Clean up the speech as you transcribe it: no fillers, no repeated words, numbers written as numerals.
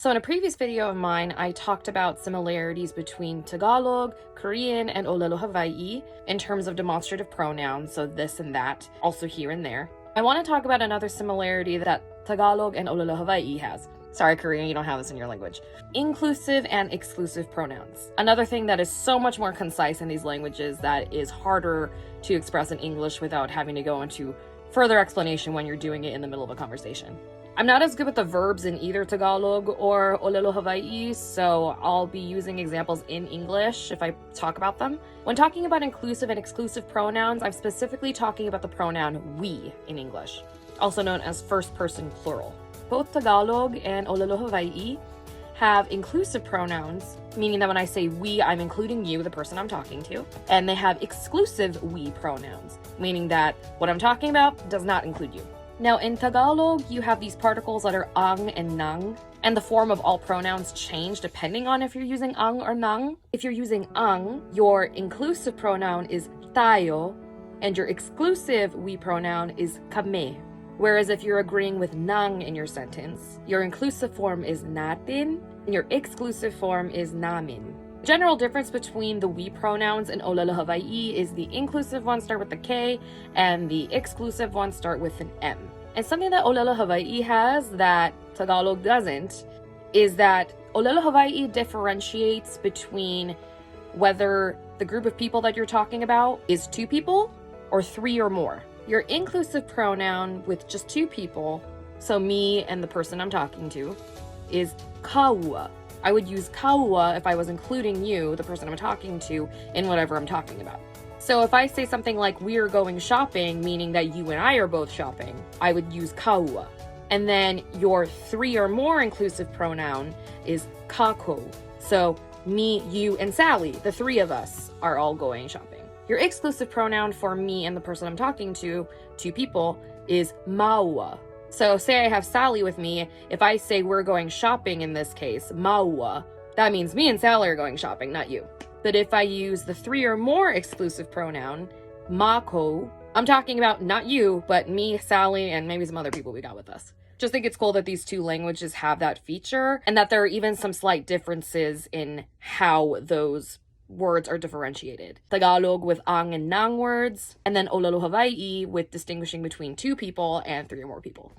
So in a previous video of mine, I talked about similarities between Tagalog, Korean, and Ōlelo Hawai'i in terms of demonstrative pronouns, so this and that, also here and there. I want to talk about another similarity that Tagalog and Ōlelo Hawai'i has. Sorry, Korean, you don't have this in your language. Inclusive and exclusive pronouns. Another thing that is so much more concise in these languages that is harder to express in English without having to go into further explanation when you're doing it in the middle of a conversation. I'm not as good with the verbs in either Tagalog or Ōlelo Hawai'i, so I'll be using examples in English if I talk about them. When talking about inclusive and exclusive pronouns, I'm specifically talking about the pronoun we in English, also known as first person plural. Both Tagalog and Ōlelo Hawai'i have inclusive pronouns, meaning that when I say we, I'm including you, the person I'm talking to, and they have exclusive we pronouns, meaning that what I'm talking about does not include you. Now, in Tagalog, you have these particles that are ang and nang, and the form of all pronouns change depending on if you're using ang or nang. If you're using ang, your inclusive pronoun is tayo, and your exclusive we pronoun is kami. Whereas if you're agreeing with nang in your sentence, your inclusive form is natin, and your exclusive form is namin. The general difference between the we pronouns in Ōlelo Hawai'i is the inclusive ones start with a K and the exclusive ones start with an M. And something that Ōlelo Hawai'i has that Tagalog doesn't is that Ōlelo Hawai'i differentiates between whether the group of people that you're talking about is 2 people or 3 or more. Your inclusive pronoun with just 2 people, so me and the person I'm talking to, is kaua. I would use kaua if I was including you, the person I'm talking to, in whatever I'm talking about. So if I say something like we're going shopping, meaning that you and I are both shopping, I would use kaua. And then your 3 or more inclusive pronoun is kako. So me, you, and Sally, the 3 of us, are all going shopping. Your exclusive pronoun for me and the person I'm talking to, 2 people, is maua. So say I have Sally with me, if I say we're going shopping in this case, maua, that means me and Sally are going shopping, not you. But if I use the 3 or more exclusive pronoun, mako, I'm talking about not you, but me, Sally, and maybe some other people we got with us. Just think it's cool that these 2 languages have that feature, and that there are even some slight differences in how those words are differentiated. Tagalog with ang and nang words, and then Ōlelo Hawai'i with distinguishing between 2 people and 3 or more people.